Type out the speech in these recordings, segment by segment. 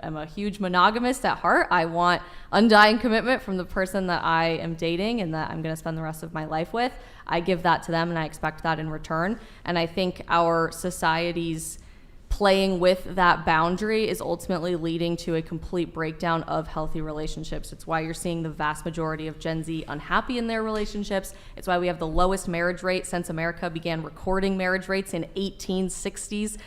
am a huge monogamist at heart. I want undying commitment from the person that I am dating and that I'm going to spend the rest of my life with. I give that to them and I expect that in return. And I think our society's playing with that boundary is ultimately leading to a complete breakdown of healthy relationships. It's why you're seeing the vast majority of Gen Z unhappy in their relationships. It's why we have the lowest marriage rate since America began recording marriage rates in the 1860s,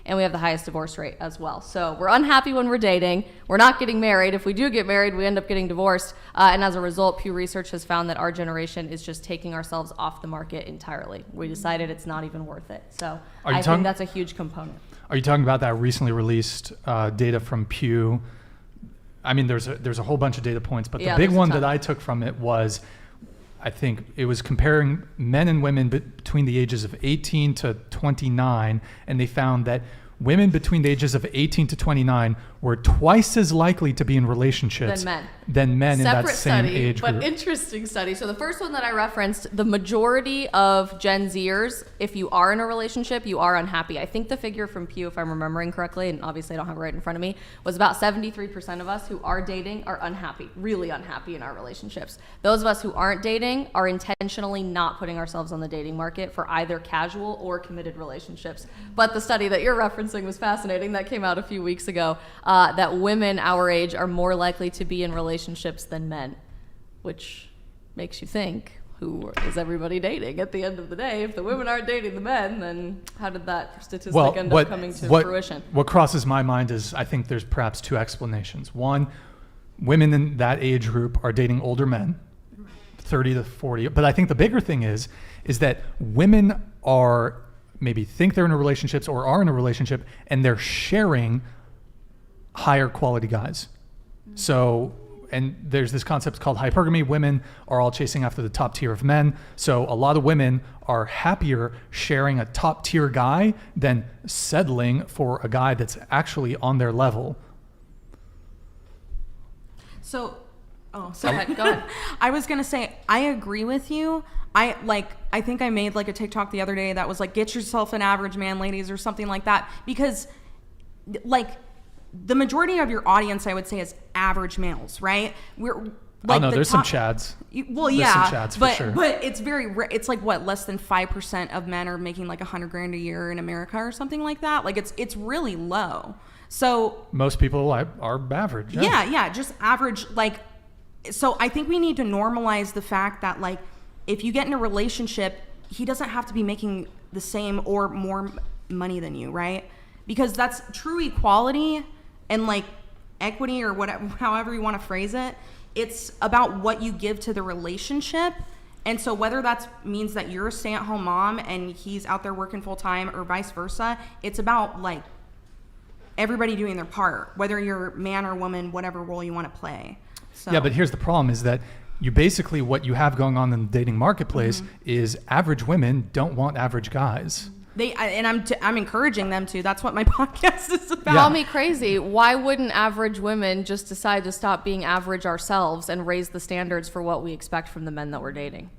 and we have the highest divorce rate as well. So we're unhappy when we're dating. We're not getting married. If we do get married, we end up getting divorced. And as a result, Pew Research has found that our generation is just taking ourselves off the market entirely. We decided it's not even worth it. So I think that's a huge component. Are you talking about that recently released data from Pew? I mean, there's a whole bunch of data points, but the big one that I took from it was, I think it was comparing men and women between the ages of 18 to 29, and they found that women between the ages of 18 to 29 were twice as likely to be in relationships than men in that same age group. But interesting study. So the first one that I referenced, the majority of Gen Zers, if you are in a relationship, you are unhappy. I think the figure from Pew, if I'm remembering correctly, and obviously I don't have it right in front of me, was about 73% of us who are dating are unhappy, really unhappy in our relationships. Those of us who aren't dating are intentionally not putting ourselves on the dating market for either casual or committed relationships. But the study that you're referencing was fascinating. That came out a few weeks ago. That women our age are more likely to be in relationships than men, which makes you think, who is everybody dating at the end of the day? If the women aren't dating the men, then how did that statistic end up coming to fruition? What crosses my mind is I think there's perhaps two explanations. One, women in that age group are dating older men, 30 to 40. But I think the bigger thing is that women are maybe think they're in a relationship or are in a relationship and they're sharing higher quality guys. So, and there's this concept called hypergamy. Women are all chasing after the top tier of men. So a lot of women are happier sharing a top tier guy than settling for a guy that's actually on their level. So, go ahead. I was going to say, I agree with you. I think I made like a TikTok the other day that was like, get yourself an average man, ladies, or something like that. Because like the majority of your audience, I would say, is average males, right? We're like, there's some chads. Well, there's yeah, some chads but for sure. But it's it's like what, less than 5% of men are making like $100,000 a year in America or something like that. Like it's really low. So most people are average. Yeah, just average. Like, so I think we need to normalize the fact that like, if you get in a relationship, he doesn't have to be making the same or more money than you, right? Because that's true equality and like equity or whatever, however you want to phrase it. It's about what you give to the relationship. And so whether that means that you're a stay-at-home mom and he's out there working full-time or vice versa, it's about like everybody doing their part, whether you're man or woman, whatever role you want to play. So. Yeah, but here's the problem is that you basically, what you have going on in the dating marketplace is average women don't want average guys. I'm encouraging them to. That's what my podcast is about. Call me crazy. Why wouldn't average women just decide to stop being average ourselves and raise the standards for what we expect from the men that we're dating?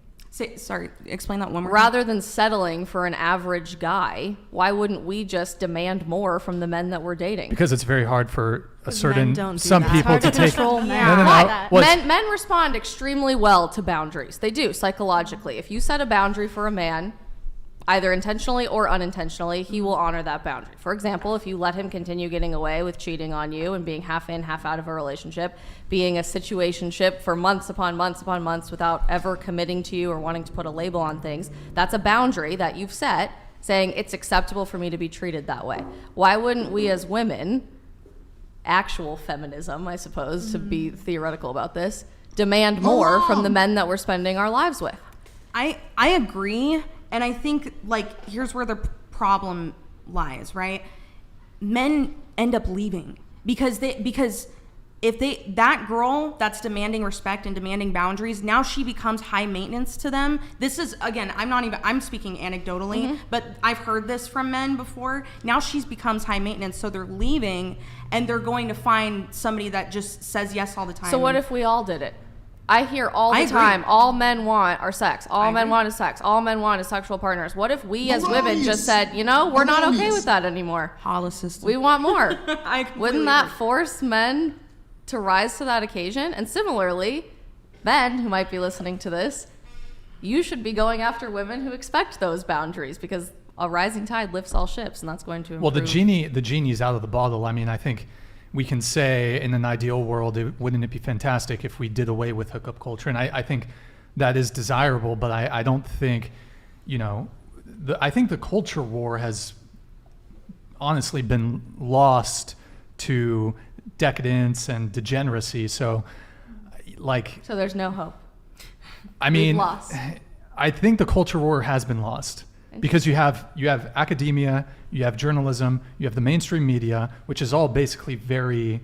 Sorry, explain that one more time. Rather than settling for an average guy, why wouldn't we just demand more from the men that we're dating? Because it's very hard for some people to take. Men respond extremely well to boundaries. They do psychologically. If you set a boundary for a man, either intentionally or unintentionally, he will honor that boundary. For example, if you let him continue getting away with cheating on you and being half in, half out of a relationship, being a situationship for months upon months upon months without ever committing to you or wanting to put a label on things, that's a boundary that you've set, saying it's acceptable for me to be treated that way. Why wouldn't we as women, actual feminism, I suppose, to be theoretical about this, demand more from the men that we're spending our lives with? I agree. And I think, like, here's where the problem lies, right? Men end up leaving because if that girl that's demanding respect and demanding boundaries, now she becomes high maintenance to them. This is, again, I'm speaking anecdotally, but I've heard this from men before. Now she becomes high maintenance, so they're leaving and they're going to find somebody that just says yes all the time. So what if we all did it? I hear all I the agree. time, all men want are sex. All men agree. want is sex. All men want is sexual partners. What if we as women just said, you know, we're not okay with that anymore. Polycystic. We want more. I completely Wouldn't that agree. force men to rise to that occasion? And similarly, men who might be listening to this, you should be going after women who expect those boundaries, because a rising tide lifts all ships, and that's going to improve. Well, the genie's out of the bottle. I mean, I think we can say in an ideal world, wouldn't it be fantastic if we did away with hookup culture? And I think that is desirable, but I don't think, you know, I think the culture war has honestly been lost to decadence and degeneracy. So, like, So there's no hope. I mean, lost. I think the culture war has been lost because you have academia, you have journalism, you have the mainstream media, which is all basically very,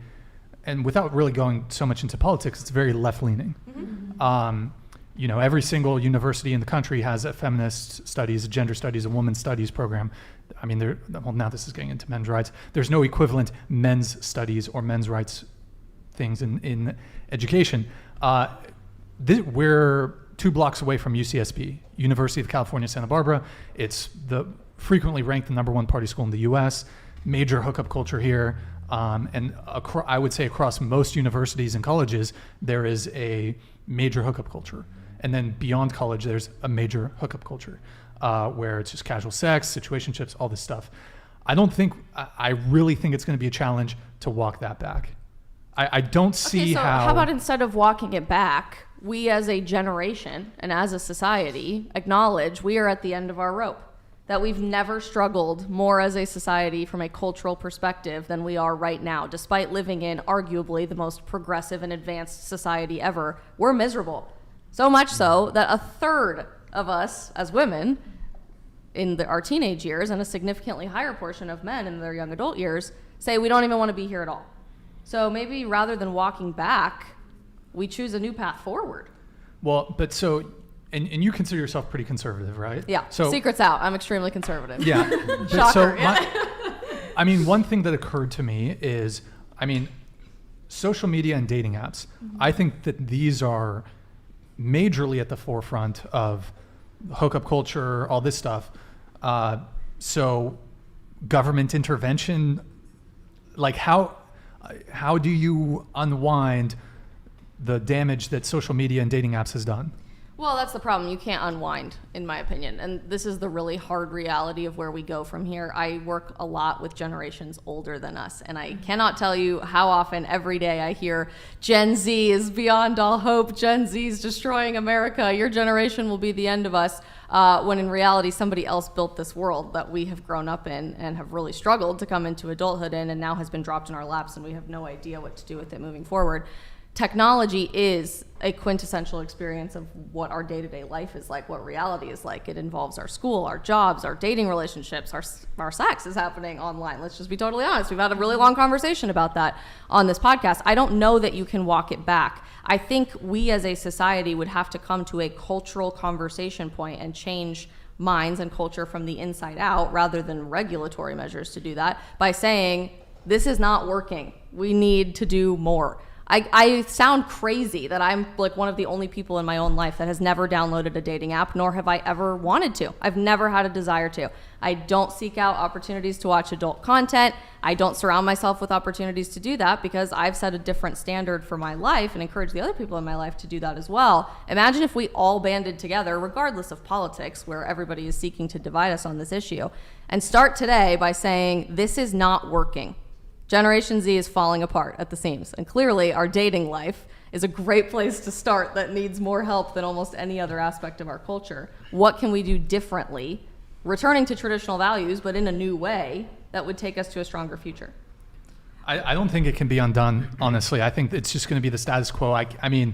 and without really going so much into politics, it's very left leaning. Mm-hmm. You know, every single university in the country has a feminist studies, a gender studies, a women's studies program. I mean, well, now this is getting into men's rights. There's no equivalent men's studies or men's rights things in education. We're 2 blocks away from UCSB, University of California, Santa Barbara. It's frequently ranked the #1 party school in the U.S. Major hookup culture here, and I would say across most universities and colleges, there is a major hookup culture. And then beyond college, there's a major hookup culture where it's just casual sex, situationships, all this stuff. I really think it's going to be a challenge to walk that back. I don't see How about instead of walking it back, we as a generation and as a society acknowledge we are at the end of our rope, that we've never struggled more as a society from a cultural perspective than we are right now. Despite living in arguably the most progressive and advanced society ever, we're miserable. So much so that a third of us as women in our teenage years, and a significantly higher portion of men in their young adult years, say we don't even want to be here at all. So maybe rather than walking back, we choose a new path forward. Well, but so, and you consider yourself pretty conservative, right? Yeah, So secret's out. I'm extremely conservative. yeah. But Shocker. I mean, one thing that occurred to me is, I mean, social media and dating apps. Mm-hmm. I think that these are majorly at the forefront of hookup culture, all this stuff. So government intervention, like how do you unwind the damage that social media and dating apps has done? Well, that's the problem. You can't unwind, in my opinion. And this is the really hard reality of where we go from here. I work a lot with generations older than us, and I cannot tell you how often every day I hear Gen Z is beyond all hope. Gen Z is destroying America. Your generation will be the end of us. When in reality, somebody else built this world that we have grown up in and have really struggled to come into adulthood in, and now has been dropped in our laps, and we have no idea what to do with it moving forward. Technology is a quintessential experience of what our day-to-day life is like, what reality is like. It involves our school, our jobs, our dating relationships, our sex is happening online. Let's just be totally honest. We've had a really long conversation about that on this podcast. I don't know that you can walk it back. I think we as a society would have to come to a cultural conversation point and change minds and culture from the inside out, rather than regulatory measures to do that, by saying, this is not working. We need to do more. I sound crazy that I'm like one of the only people in my own life that has never downloaded a dating app, nor have I ever wanted to. I've never had a desire to. I don't seek out opportunities to watch adult content. I don't surround myself with opportunities to do that because I've set a different standard for my life and encourage the other people in my life to do that as well. Imagine if we all banded together, regardless of politics, where everybody is seeking to divide us on this issue, and start today by saying, this is not working. Generation Z is falling apart at the seams, and clearly our dating life is a great place to start that needs more help than almost any other aspect of our culture. What can we do differently, returning to traditional values, but in a new way that would take us to a stronger future? I don't think it can be undone, honestly. I think it's just going to be the status quo. I mean,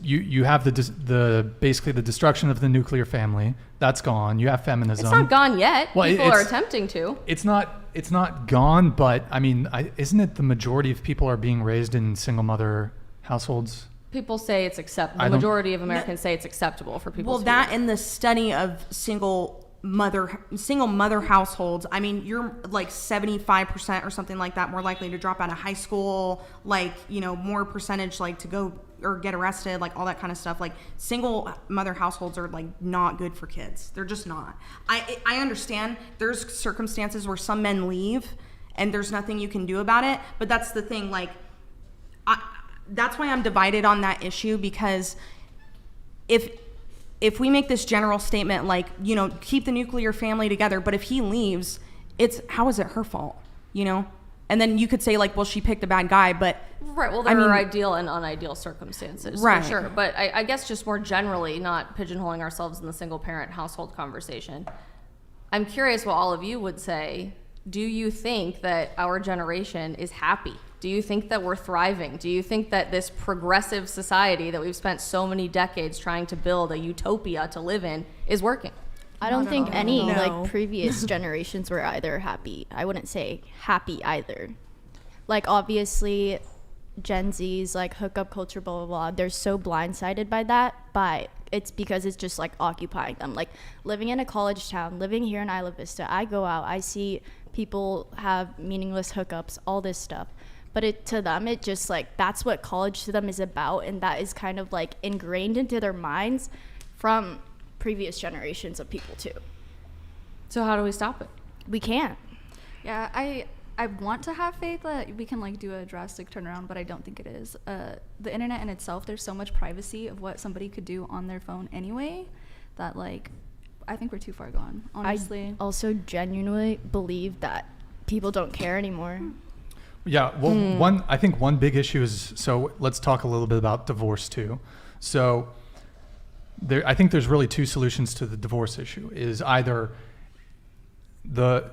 you have the basically the destruction of the nuclear family. That's gone. You have feminism. It's not gone yet. Well, People are attempting to. It's not gone, but I mean, isn't it the majority of people are being raised in single mother households? People say it's acceptable. The majority of Americans say it's acceptable for people to do that and the study of single single mother households, I mean, you're like 75% or something like that more likely to drop out of high school, like, you know, more percentage like to go or get arrested, like all that kind of stuff. Like single mother households are like not good for kids. They're just not. I understand there's circumstances where some men leave and there's nothing you can do about it, but that's the thing. Like, that's why I'm divided on that issue, because if we make this general statement like, you know, keep the nuclear family together, but if he leaves, how is it her fault, you know? And then you could say like, well, she picked a bad guy, but right. Well, there are ideal and unideal circumstances, right, for sure. But I guess just more generally, not pigeonholing ourselves in the single parent household conversation, I'm curious what all of you would say. Do you think that our generation is happy? Do you think that we're thriving? Do you think that this progressive society that we've spent so many decades trying to build a utopia to live in is working? I don't think any like previous generations were either happy. I wouldn't say happy either. Like obviously Gen Z's like hookup culture, blah, blah, blah. They're so blindsided by that, but it's because it's just like occupying them. Like living in a college town, living here in Isla Vista, I go out, I see people have meaningless hookups, all this stuff. But to them, it just like, that's what college to them is about. And that is kind of like ingrained into their minds from previous generations of people too. So how do we stop it? We can't. Yeah, I want to have faith that we can like do a drastic turnaround, but I don't think it is. The internet in itself, there's so much privacy of what somebody could do on their phone anyway, that like, I think we're too far gone, honestly. I also genuinely believe that people don't care anymore. Yeah, well, I think one big issue is, so let's talk a little bit about divorce too. So I think there's really two solutions to the divorce issue. Is either so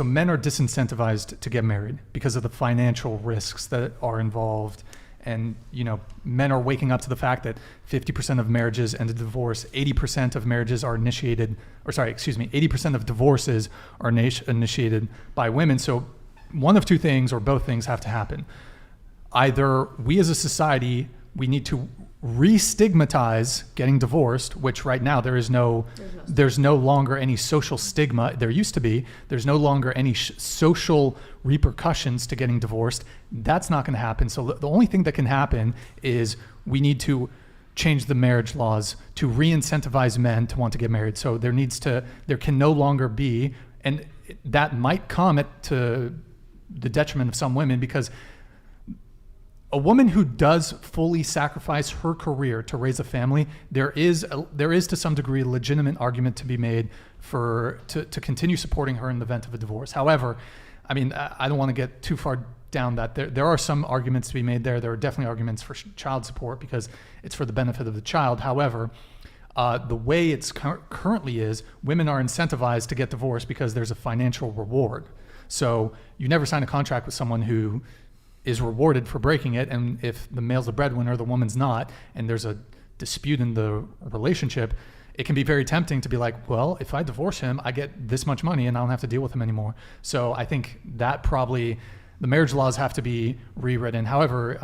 men are disincentivized to get married because of the financial risks that are involved. And, you know, men are waking up to the fact that 50% of marriages end in divorce, 80% of marriages are 80% of divorces are initiated by women. So one of two things or both things have to happen. Either we as a society, we need to re-stigmatize getting divorced, which right now there's no longer any social stigma. There used to be. There's no longer any social repercussions to getting divorced. That's not going to happen. So the only thing that can happen is we need to change the marriage laws to re-incentivize men to want to get married. So there can no longer be, and that might come to the detriment of some women, because a woman who does fully sacrifice her career to raise a family, there is to some degree a legitimate argument to be made to continue supporting her in the event of a divorce. However, I mean, I don't want to get too far down that. There are some arguments to be made there. There are definitely arguments for child support because it's for the benefit of the child. However, the way it's currently is, women are incentivized to get divorced because there's a financial reward. So you never sign a contract with someone who is rewarded for breaking it, and if the male's the breadwinner, the woman's not, and there's a dispute in the relationship, it can be very tempting to be like, well, if I divorce him, I get this much money and I don't have to deal with him anymore. So I think that probably the marriage laws have to be rewritten. However,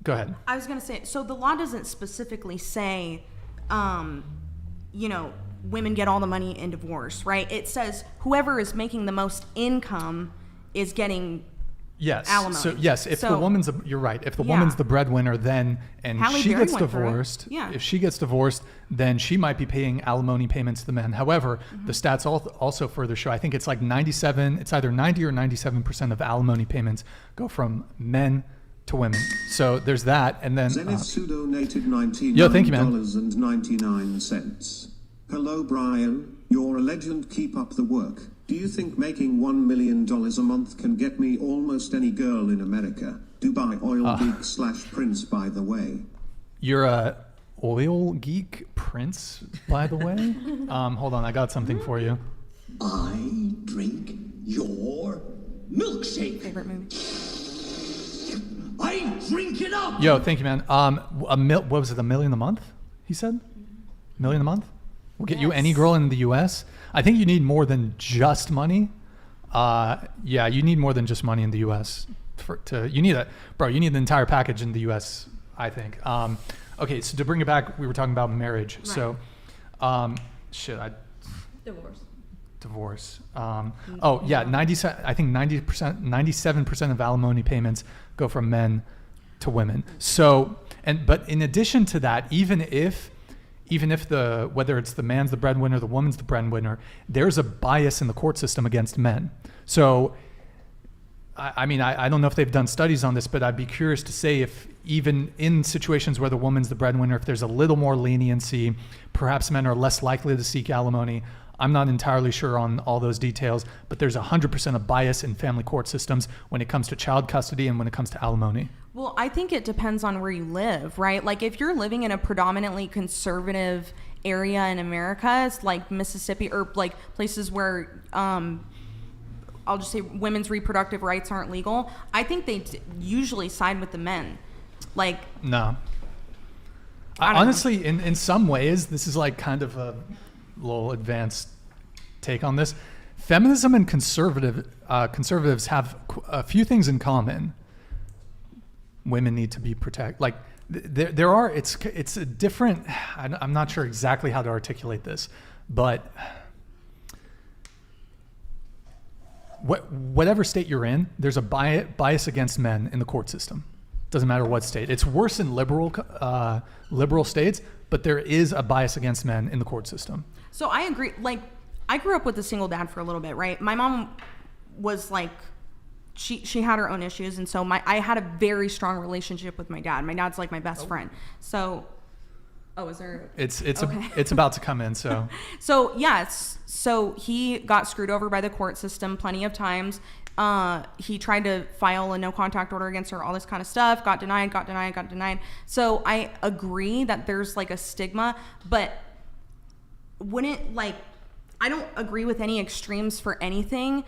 go ahead. I was going to say, so the law doesn't specifically say, women get all the money in divorce, right? It says whoever is making the most income is getting alimony. So yes, if the woman's you're right. If the woman's the breadwinner, then she gets divorced. Yeah. If she gets divorced, then she might be paying alimony payments to the men. However, the stats also further show, I think it's like 97. It's either 90 or 97% of alimony payments go from men to women. So there's that, and then Zenitsu donated thank you, man. $19.99. Hello, Brian. You're a legend. Keep up the work. Do you think making $1 million a month can get me almost any girl in America? Dubai oil geek / Prince, by the way. You're a oil geek Prince, by the way? Hold on, I got something for you. I drink your milkshake. Favorite movie. I drink it up. Yo, thank you, man. What was it, $1 million a month? He said, $1 million a month. We'll get you any girl in the U.S. I think you need more than just money. You need more than just money in the U.S. You need the entire package in the U.S., I think. Okay, so to bring it back, we were talking about marriage. Right. So Divorce. Oh yeah, 97. I think 97% of alimony payments go from men to women. So, but in addition to that, even if whether it's the man's the breadwinner, the woman's the breadwinner, there's a bias in the court system against men. So, I mean, I don't know if they've done studies on this, but I'd be curious to say if even in situations where the woman's the breadwinner, if there's a little more leniency, perhaps men are less likely to seek alimony. I'm not entirely sure on all those details, but there's 100% of bias in family court systems when it comes to child custody and when it comes to alimony. Well, I think it depends on where you live, right? Like if you're living in a predominantly conservative area in America, it's like Mississippi or like places where, I'll just say women's reproductive rights aren't legal. I think they usually side with the men. Like, no. Honestly, in some ways, this is like kind of a little advanced take on this. Feminism and conservatives have a few things in common. Women need to be protected. Like there are. It's a different. I'm not sure exactly how to articulate this, but whatever state you're in, there's a bias against men in the court system. Doesn't matter what state. It's worse in liberal states, but there is a bias against men in the court system. So I agree. Like, I grew up with a single dad for a little bit, right? My mom was like, she had her own issues, and so I had a very strong relationship with my dad. My dad's like my best friend. So, is there? It's okay. It's about to come in. So. So yes. So he got screwed over by the court system plenty of times. He tried to file a no contact order against her, all this kind of stuff, got denied. So I agree that there's like a stigma, but I don't agree with any extremes for anything,